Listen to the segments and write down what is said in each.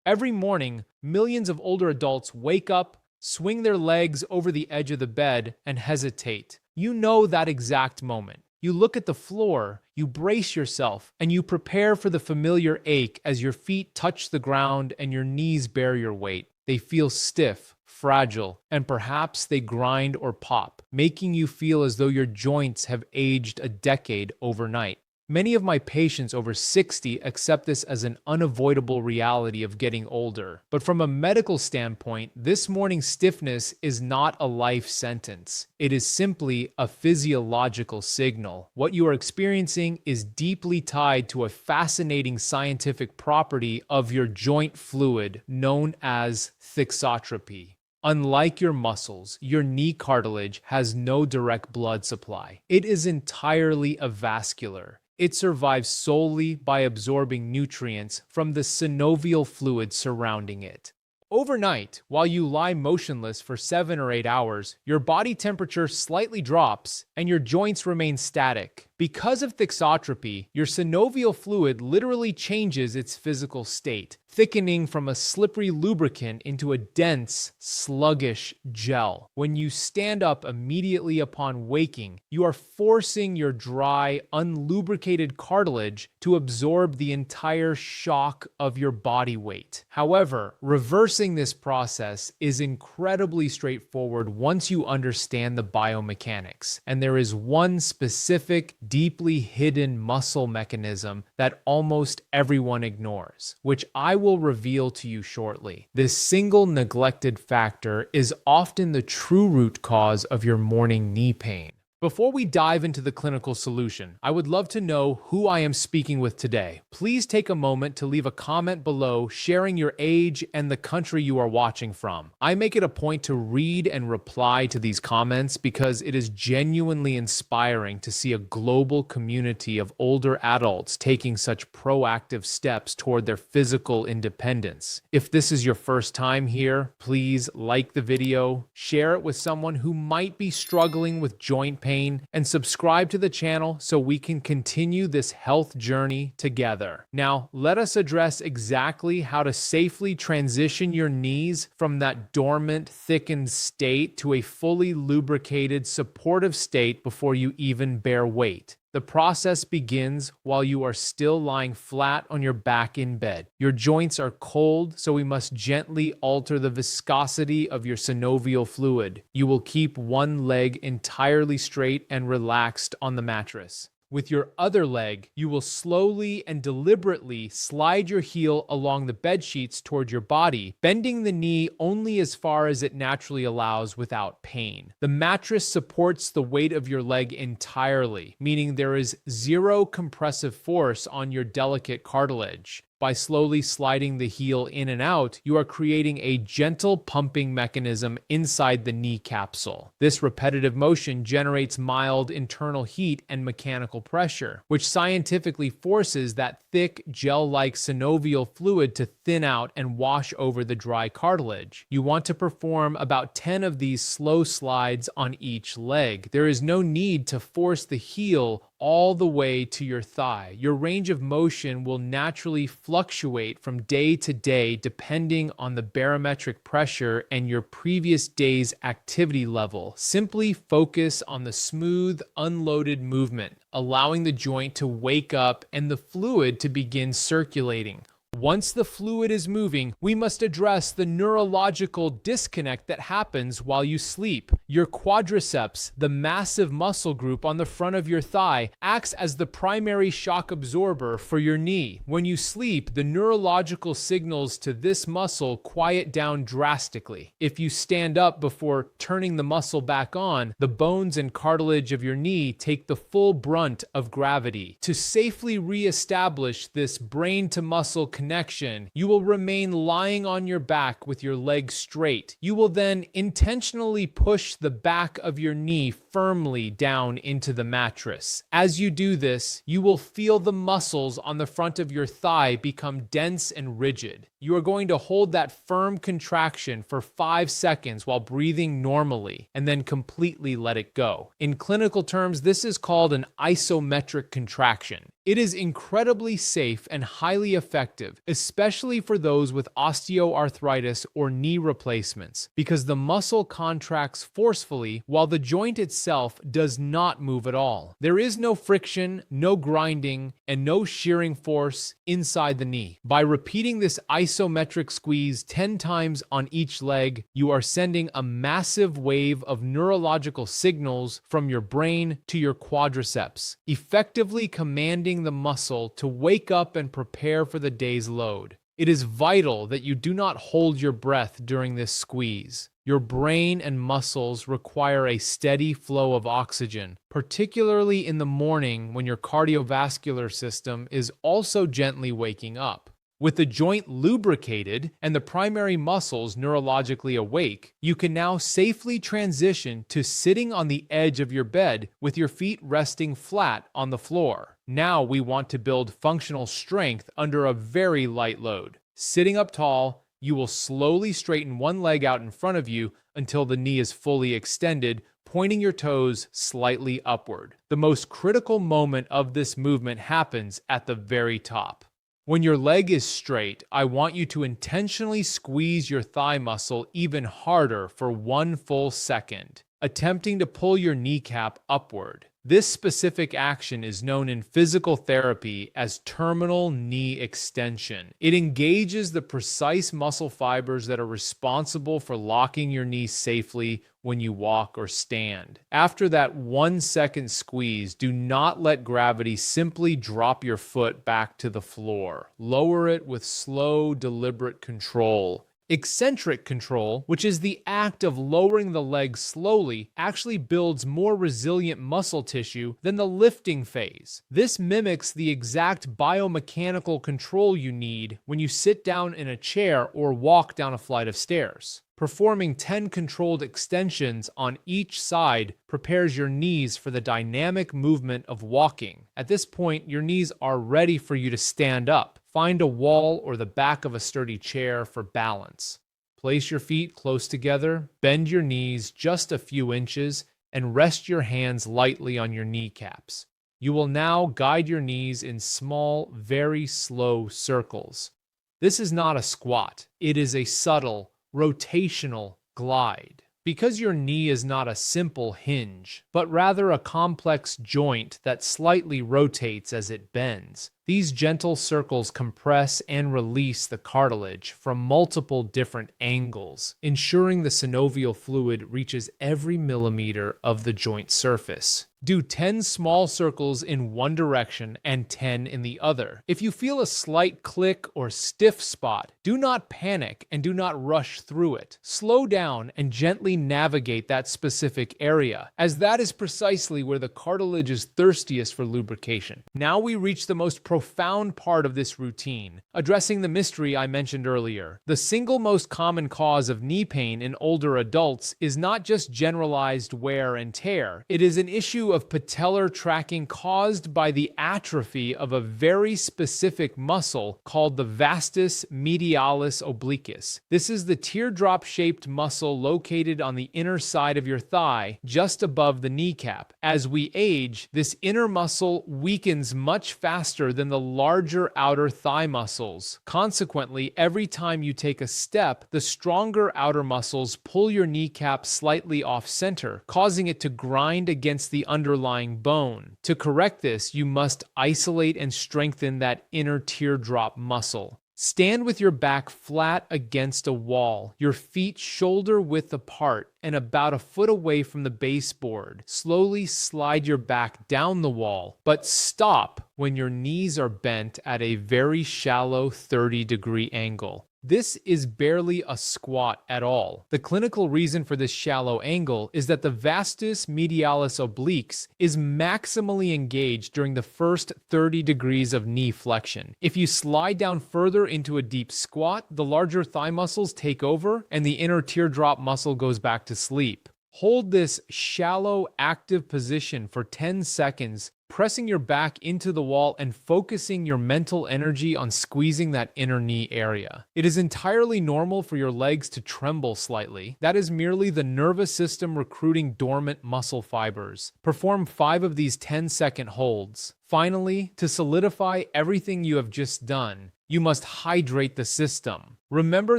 Every morning, millions of older adults wake up, swing their legs over the edge of the bed, and hesitate. You know that exact moment. You look at the floor, you brace yourself, and you prepare for the familiar ache as your feet touch the ground and your knees bear your weight. They feel stiff, fragile, and perhaps they grind or pop, making you feel as though your joints have aged a decade overnight. Many of my patients over 60 accept this as an unavoidable reality of getting older. But from a medical standpoint, this morning stiffness is not a life sentence. It is simply a physiological signal. What you are experiencing is deeply tied to a fascinating scientific property of your joint fluid known as thixotropy. Unlike your muscles, your knee cartilage has no direct blood supply. It is entirely avascular. It survives solely by absorbing nutrients from the synovial fluid surrounding it. Overnight, while you lie motionless for 7 or 8 hours, your body temperature slightly drops and your joints remain static. Because of thixotropy, your synovial fluid literally changes its physical state, thickening from a slippery lubricant into a dense, sluggish gel. When you stand up immediately upon waking, you are forcing your dry, unlubricated cartilage to absorb the entire shock of your body weight. However, reversing this process is incredibly straightforward once you understand the biomechanics, and there is one specific, deeply hidden muscle mechanism that almost everyone ignores, which I will reveal to you shortly. This single neglected factor is often the true root cause of your morning knee pain. Before we dive into the clinical solution, I would love to know who I am speaking with today. Please take a moment to leave a comment below sharing your age and the country you are watching from. I make it a point to read and reply to these comments because it is genuinely inspiring to see a global community of older adults taking such proactive steps toward their physical independence. If this is your first time here, please like the video, share it with someone who might be struggling with joint pain, and subscribe to the channel so we can continue this health journey together. Now, let us address exactly how to safely transition your knees from that dormant, thickened state to a fully lubricated, supportive state before you even bear weight. The process begins while you are still lying flat on your back in bed. Your joints are cold, so we must gently alter the viscosity of your synovial fluid. You will keep one leg entirely straight and relaxed on the mattress. With your other leg, you will slowly and deliberately slide your heel along the bed sheets toward your body, bending the knee only as far as it naturally allows without pain. The mattress supports the weight of your leg entirely, meaning there is zero compressive force on your delicate cartilage. By slowly sliding the heel in and out, you are creating a gentle pumping mechanism inside the knee capsule. This repetitive motion generates mild internal heat and mechanical pressure, which scientifically forces that thick, gel-like synovial fluid to thin out and wash over the dry cartilage. You want to perform about 10 of these slow slides on each leg. There is no need to force the heel all the way to your thigh. Your range of motion will naturally fluctuate from day to day depending on the barometric pressure and your previous day's activity level. Simply focus on the smooth, unloaded movement, allowing the joint to wake up and the fluid to begin circulating. Once the fluid is moving, we must address the neurological disconnect that happens while you sleep. Your quadriceps, the massive muscle group on the front of your thigh, acts as the primary shock absorber for your knee. When you sleep, the neurological signals to this muscle quiet down drastically. If you stand up before turning the muscle back on, the bones and cartilage of your knee take the full brunt of gravity. To safely re-establish this brain-to-muscle connection, you will remain lying on your back with your legs straight. You will then intentionally push the back of your knee firmly down into the mattress. As you do this, you will feel the muscles on the front of your thigh become dense and rigid. You are going to hold that firm contraction for 5 seconds while breathing normally, and then completely let it go. In clinical terms, this is called an isometric contraction. It is incredibly safe and highly effective, especially for those with osteoarthritis or knee replacements, because the muscle contracts forcefully while the joint itself does not move at all. There is no friction, no grinding, and no shearing force inside the knee. By repeating this isometric squeeze 10 times on each leg, you are sending a massive wave of neurological signals from your brain to your quadriceps, effectively commanding the muscle to wake up and prepare for the day's load. It is vital that you do not hold your breath during this squeeze. Your brain and muscles require a steady flow of oxygen, particularly in the morning when your cardiovascular system is also gently waking up. With the joint lubricated and the primary muscles neurologically awake, you can now safely transition to sitting on the edge of your bed with your feet resting flat on the floor. Now we want to build functional strength under a very light load. Sitting up tall, you will slowly straighten one leg out in front of you until the knee is fully extended, pointing your toes slightly upward. The most critical moment of this movement happens at the very top. When your leg is straight, I want you to intentionally squeeze your thigh muscle even harder for 1 full second, attempting to pull your kneecap upward. This specific action is known in physical therapy as terminal knee extension. It engages the precise muscle fibers that are responsible for locking your knee safely when you walk or stand. After that 1 second squeeze, do not let gravity simply drop your foot back to the floor. Lower it with slow, deliberate control. Eccentric control, which is the act of lowering the leg slowly, actually builds more resilient muscle tissue than the lifting phase. This mimics the exact biomechanical control you need when you sit down in a chair or walk down a flight of stairs. Performing 10 controlled extensions on each side prepares your knees for the dynamic movement of walking. At this point, your knees are ready for you to stand up. Find a wall or the back of a sturdy chair for balance. Place your feet close together, bend your knees just a few inches, and rest your hands lightly on your kneecaps. You will now guide your knees in small, very slow circles. This is not a squat. It is a subtle, rotational glide. Because your knee is not a simple hinge, but rather a complex joint that slightly rotates as it bends, these gentle circles compress and release the cartilage from multiple different angles, ensuring the synovial fluid reaches every millimeter of the joint surface. Do 10 small circles in one direction and 10 in the other. If you feel a slight click or stiff spot, do not panic and do not rush through it. Slow down and gently navigate that specific area, as that is precisely where the cartilage is thirstiest for lubrication. Now we reach the most profound part of this routine, addressing the mystery I mentioned earlier. The single most common cause of knee pain in older adults is not just generalized wear and tear. It is an issue of patellar tracking caused by the atrophy of a very specific muscle called the vastus medialis obliquus. This is the teardrop-shaped muscle located on the inner side of your thigh, just above the kneecap. As we age, this inner muscle weakens much faster than the larger outer thigh muscles. Consequently, every time you take a step, the stronger outer muscles pull your kneecap slightly off-center, causing it to grind against the underlying bone. To correct this, you must isolate and strengthen that inner teardrop muscle. Stand with your back flat against a wall, your feet shoulder-width apart and about a foot away from the baseboard. Slowly slide your back down the wall, but stop when your knees are bent at a very shallow 30-degree angle. This is barely a squat at all. The clinical reason for this shallow angle is that the vastus medialis obliques is maximally engaged during the first 30 degrees of knee flexion. If you slide down further into a deep squat, the larger thigh muscles take over and the inner teardrop muscle goes back to sleep. Hold this shallow, active position for 10 seconds, pressing your back into the wall and focusing your mental energy on squeezing that inner knee area. It is entirely normal for your legs to tremble slightly. That is merely the nervous system recruiting dormant muscle fibers. Perform 5 of these 10-second holds. Finally, to solidify everything you have just done, you must hydrate the system. Remember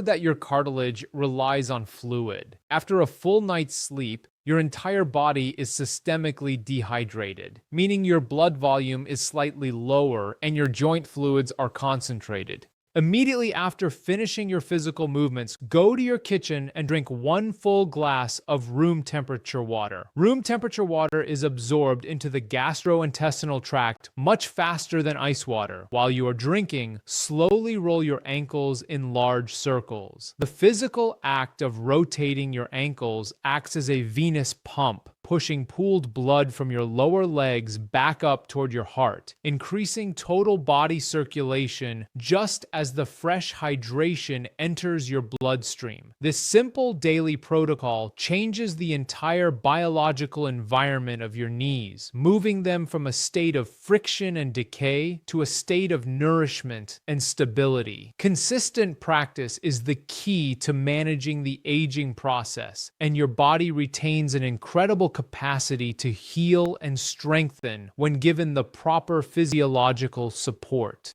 that your cartilage relies on fluid. After a full night's sleep, your entire body is systemically dehydrated, meaning your blood volume is slightly lower and your joint fluids are concentrated. Immediately after finishing your physical movements, go to your kitchen and drink 1 full glass of room temperature water. Room temperature water is absorbed into the gastrointestinal tract much faster than ice water. While you are drinking, slowly roll your ankles in large circles. The physical act of rotating your ankles acts as a venous pump, pushing pooled blood from your lower legs back up toward your heart, increasing total body circulation just as the fresh hydration enters your bloodstream. This simple daily protocol changes the entire biological environment of your knees, moving them from a state of friction and decay to a state of nourishment and stability. Consistent practice is the key to managing the aging process, and your body retains an incredible capacity to heal and strengthen when given the proper physiological support.